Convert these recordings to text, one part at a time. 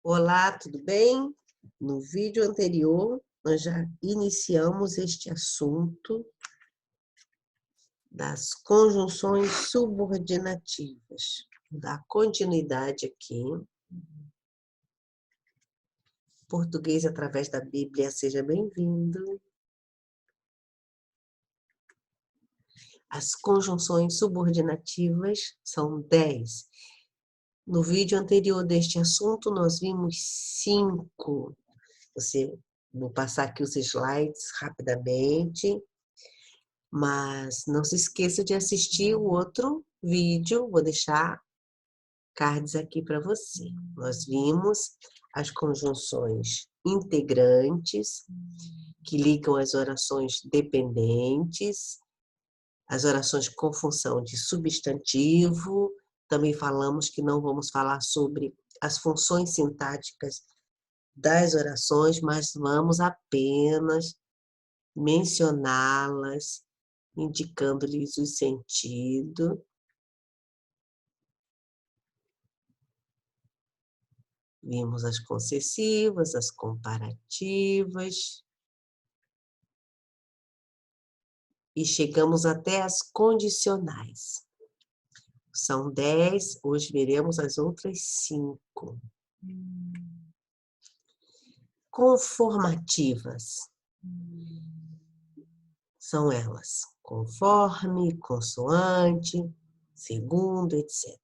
Olá, tudo bem? No vídeo anterior, nós já iniciamos este assunto das conjunções subordinativas. Vou dar continuidade aqui. Português através da Bíblia, seja bem-vindo. As conjunções subordinativas são 10. No vídeo anterior deste assunto, nós vimos 5. Vou passar aqui os slides rapidamente, mas não se esqueça de assistir o outro vídeo, vou deixar cards aqui para você. Nós vimos as conjunções integrantes, que ligam as orações dependentes, as orações com função de substantivo. Também falamos que não vamos falar sobre as funções sintáticas das orações, mas vamos apenas mencioná-las, indicando-lhes o sentido. Vimos as concessivas, as comparativas. E chegamos até as condicionais. São 10, hoje veremos as outras 5. Conformativas. São elas: conforme, consoante, segundo, etc.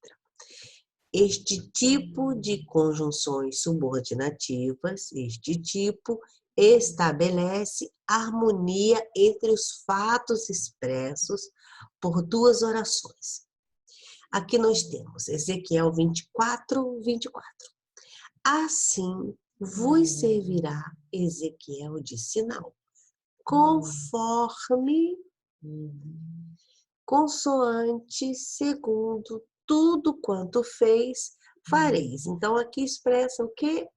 Este tipo de conjunções subordinativas, estabelece harmonia entre os fatos expressos por duas orações. Aqui nós temos Ezequiel 24, 24. Assim vos servirá Ezequiel de sinal, conforme, consoante, segundo tudo quanto fez, fareis. Então, aqui expressa o quê?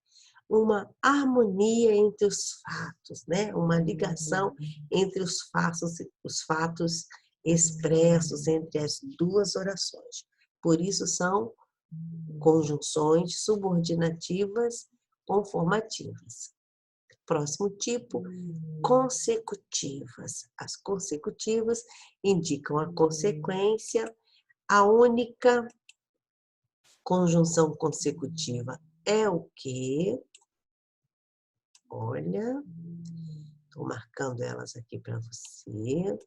Uma harmonia entre os fatos, né? Uma ligação entre os fatos expressos entre as duas orações. Por isso, são conjunções subordinativas conformativas. Próximo tipo, consecutivas. As consecutivas indicam a consequência. A única conjunção consecutiva é o quê? Olha, estou marcando elas aqui para você.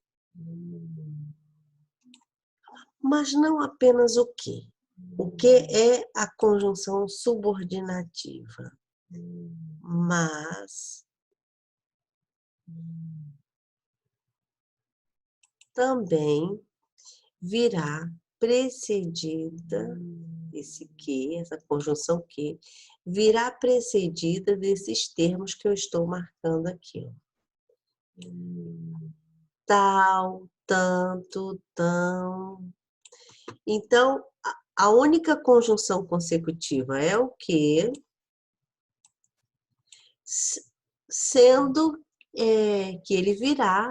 Mas não apenas o quê? O que é a conjunção subordinativa? Mas também virá precedida, esse que, essa conjunção que, virá precedida desses termos que eu estou marcando aqui. Tal, tanto, tão. Então, a única conjunção consecutiva é o que, sendo que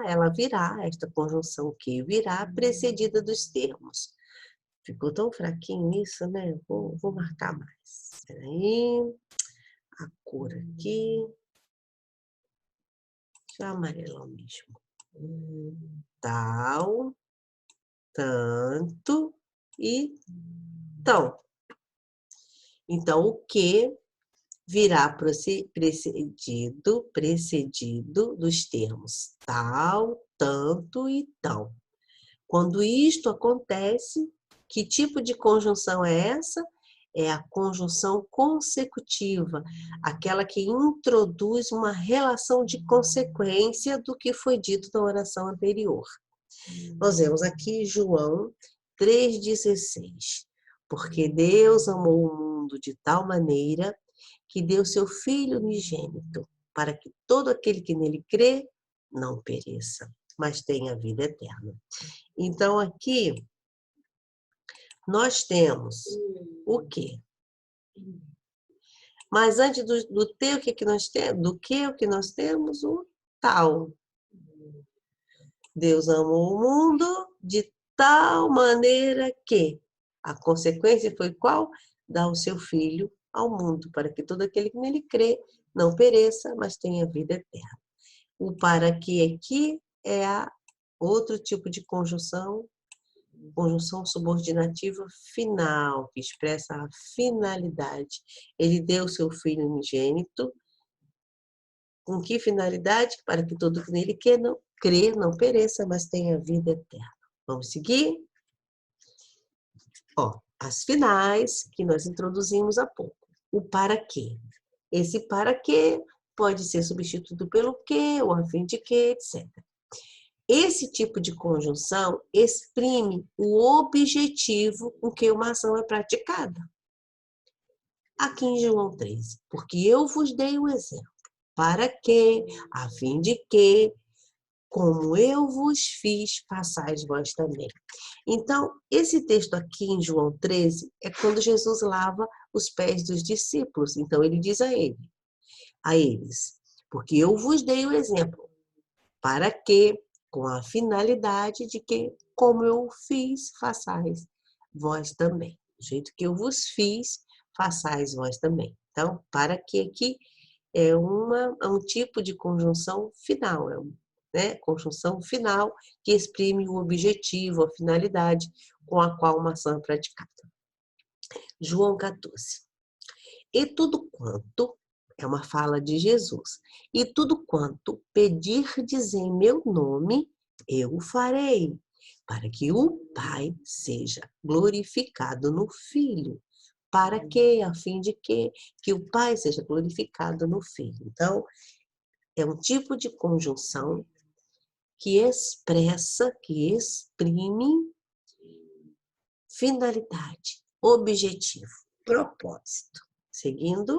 ela virá, esta conjunção que virá, precedida dos termos. Ficou tão fraquinho isso, né? Vou marcar mais. Espera aí. A cor aqui. Deixa eu amarelar mesmo. Tal, tanto e tão. Então, o que virá precedido dos termos tal, tanto e tão. Quando isto acontece, que tipo de conjunção é essa? É a conjunção consecutiva, aquela que introduz uma relação de consequência do que foi dito na oração anterior. Nós vemos aqui João 3,16. Porque Deus amou o mundo de tal maneira que deu seu Filho unigênito, para que todo aquele que nele crê não pereça, mas tenha vida eterna. Então, aqui, nós temos o quê? Mas antes do ter, o que nós temos? Do que o que nós temos? O tal. Deus amou o mundo de tal maneira que a consequência foi qual? Dar o seu Filho ao mundo, para que todo aquele que nele crê não pereça, mas tenha vida eterna. O para que aqui é outro tipo de conjunção subordinativa final, que expressa a finalidade. Ele deu seu Filho unigênito. Com que finalidade? Para que todo que nele crê não pereça, mas tenha vida eterna. Vamos seguir? Ó, as finais que nós introduzimos há pouco. O para quê. Esse para quê pode ser substituído pelo quê, ou a fim de quê, etc. Esse tipo de conjunção exprime o objetivo com que uma ação é praticada. Aqui em João 13, porque eu vos dei o exemplo, para que, a fim de que, como eu vos fiz, façais vós também. Então, esse texto aqui em João 13 é quando Jesus lava os pés dos discípulos. Então, ele diz a eles, porque eu vos dei o exemplo, para que, com a finalidade de que, como eu fiz, façais vós também. Do jeito que eu vos fiz, façais vós também. Então, para que aqui é um tipo de conjunção final, conjunção final que exprime o objetivo, a finalidade com a qual uma ação é praticada. João 14. E tudo quanto, é uma fala de Jesus, e tudo quanto pedirdes em meu nome, eu o farei, para que o Pai seja glorificado no Filho. Para que, a fim de que o Pai seja glorificado no Filho. Então, é um tipo de conjunção que expressa, que exprime finalidade, objetivo, propósito. Seguindo.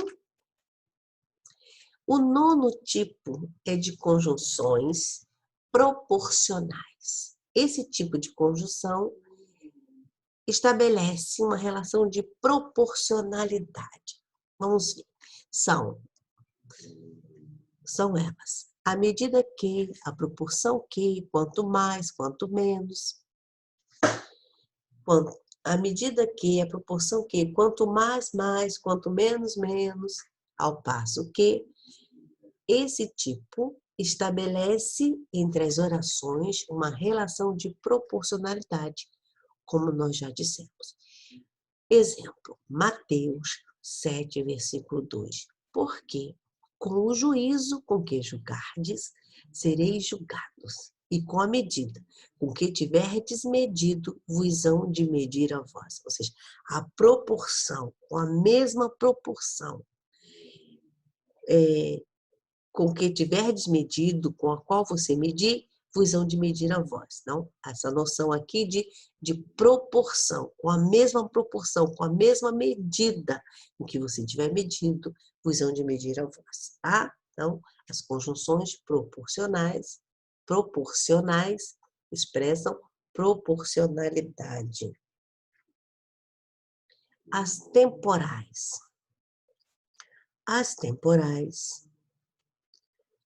O nono tipo é de conjunções proporcionais. Esse tipo de conjunção estabelece uma relação de proporcionalidade. Vamos ver. São elas. À medida que, a proporção que, quanto mais, quanto menos. À medida que, a proporção que, quanto mais, mais, quanto menos, menos. Ao passo que, esse tipo estabelece entre as orações uma relação de proporcionalidade, como nós já dissemos. Exemplo, Mateus 7, versículo 2. Porque com o juízo com que julgardes, sereis julgados, e com a medida com que tiverdes medido, vos hão de medir a vós. Ou seja, a proporção, com a mesma proporção, com que tiverdes medido, com a qual você medir, vos hão de medir a vós. Então, essa noção aqui de proporção, com a mesma proporção, com a mesma medida em que você tiver medido, vos hão de medir a vós, tá? Então, as conjunções proporcionais expressam proporcionalidade. As temporais. As temporais,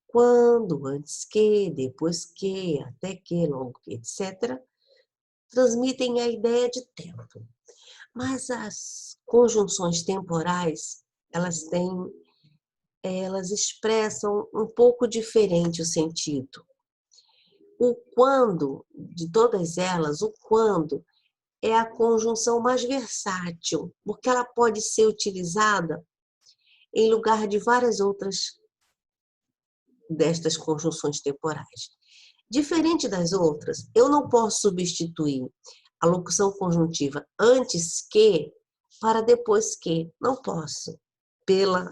quando, antes que, depois que, até que, logo que, etc., transmitem a ideia de tempo. Mas as conjunções temporais, elas expressam um pouco diferente o sentido. O quando, de todas elas, o quando é a conjunção mais versátil, porque ela pode ser utilizada em lugar de várias outras destas conjunções temporais. Diferente das outras, eu não posso substituir a locução conjuntiva antes que para depois que. Não posso. Pela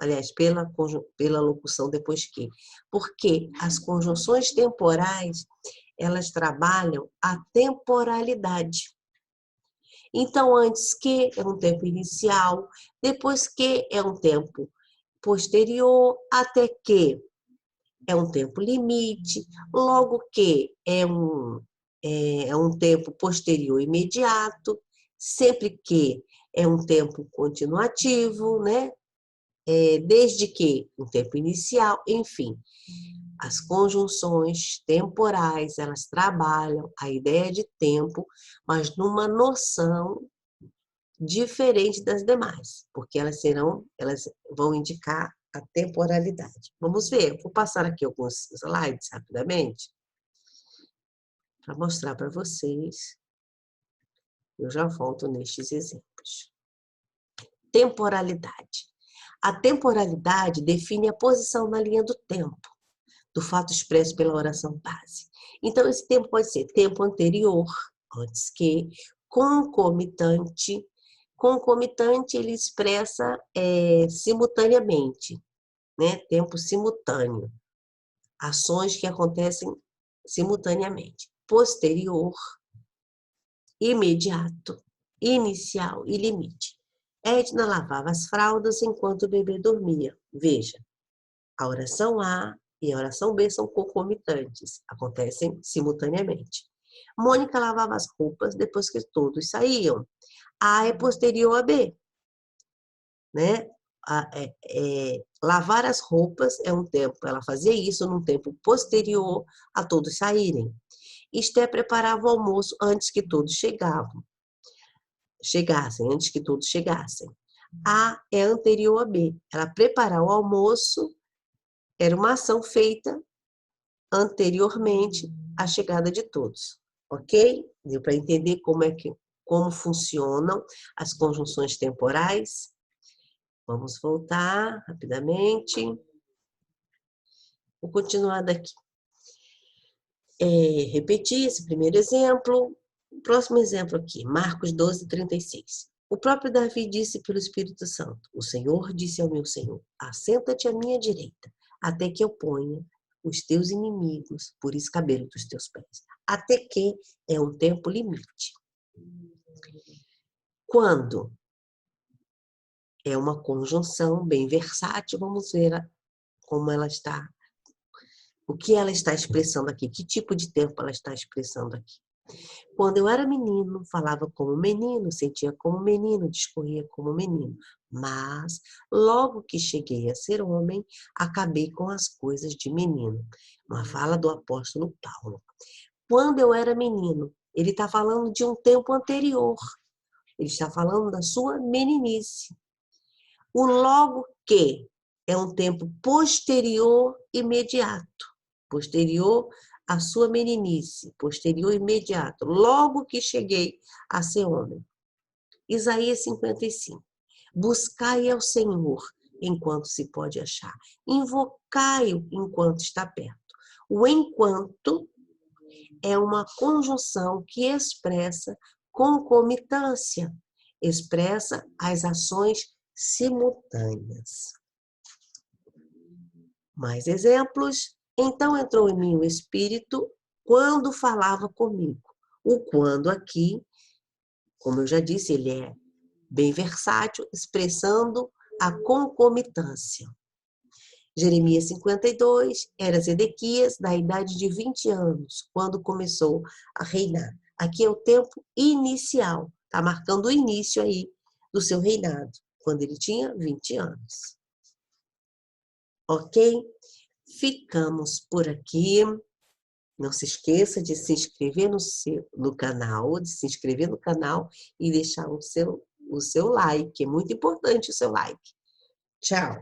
locução depois que. Porque as conjunções temporais, elas trabalham a temporalidade. Então, antes que é um tempo inicial, depois que é um tempo posterior, até que é um tempo limite, logo que é um tempo posterior imediato, sempre que é um tempo continuativo, né? Desde que um tempo inicial, enfim. As conjunções temporais, elas trabalham a ideia de tempo, mas numa noção diferente das demais, porque elas vão indicar a temporalidade. Vamos ver, vou passar aqui alguns slides rapidamente para mostrar para vocês. Eu já volto nestes exemplos. Temporalidade. A temporalidade define a posição na linha do tempo, do fato expresso pela oração base. Então, esse tempo pode ser tempo anterior, antes que, concomitante. Concomitante, ele expressa simultaneamente, né? Tempo simultâneo. Ações que acontecem simultaneamente. Posterior, imediato, inicial e limite. Edna lavava as fraldas enquanto o bebê dormia. Veja, a oração A e a oração B são concomitantes, acontecem simultaneamente. Mônica lavava as roupas depois que todos saíam. A é posterior a B, né? Lavar as roupas é um tempo, ela fazia isso num tempo posterior a todos saírem. Esté preparava o almoço antes que todos chegassem, antes que todos chegassem. A é anterior a B. Ela preparar o almoço era uma ação feita anteriormente à chegada de todos. Ok? Deu para entender como funcionam as conjunções temporais? Vamos voltar rapidamente. Vou continuar daqui. Repetir esse primeiro exemplo. O próximo exemplo aqui, Marcos 12, 36. O próprio Davi disse pelo Espírito Santo: o Senhor disse ao meu Senhor: assenta-te à minha direita, até que eu ponha os teus inimigos por escabelo dos teus pés. Até que é um tempo limite. Quando é uma conjunção bem versátil, vamos ver como ela está, o que ela está expressando aqui, que tipo de tempo ela está expressando aqui. Quando eu era menino, falava como menino, sentia como menino, discorria como menino. Mas, logo que cheguei a ser homem, acabei com as coisas de menino. Uma fala do apóstolo Paulo. Quando eu era menino, ele está falando de um tempo anterior. Ele está falando da sua meninice. O logo que é um tempo posterior imediato. Posterior à sua meninice, posterior imediato, logo que cheguei a ser homem. Isaías 55. Buscai ao Senhor enquanto se pode achar. Invocai-o enquanto está perto. O enquanto é uma conjunção que expressa concomitância, expressa as ações simultâneas. Mais exemplos. Então entrou em mim o Espírito quando falava comigo. O quando aqui, como eu já disse, ele é bem versátil, expressando a concomitância. Jeremias 52, era Zedequias, da idade de 20 anos, quando começou a reinar. Aqui é o tempo inicial, está marcando o início aí do seu reinado, quando ele tinha 20 anos. Ok? Ficamos por aqui. Não se esqueça de se inscrever no canal, e deixar o seu like. É muito importante o seu like. Tchau!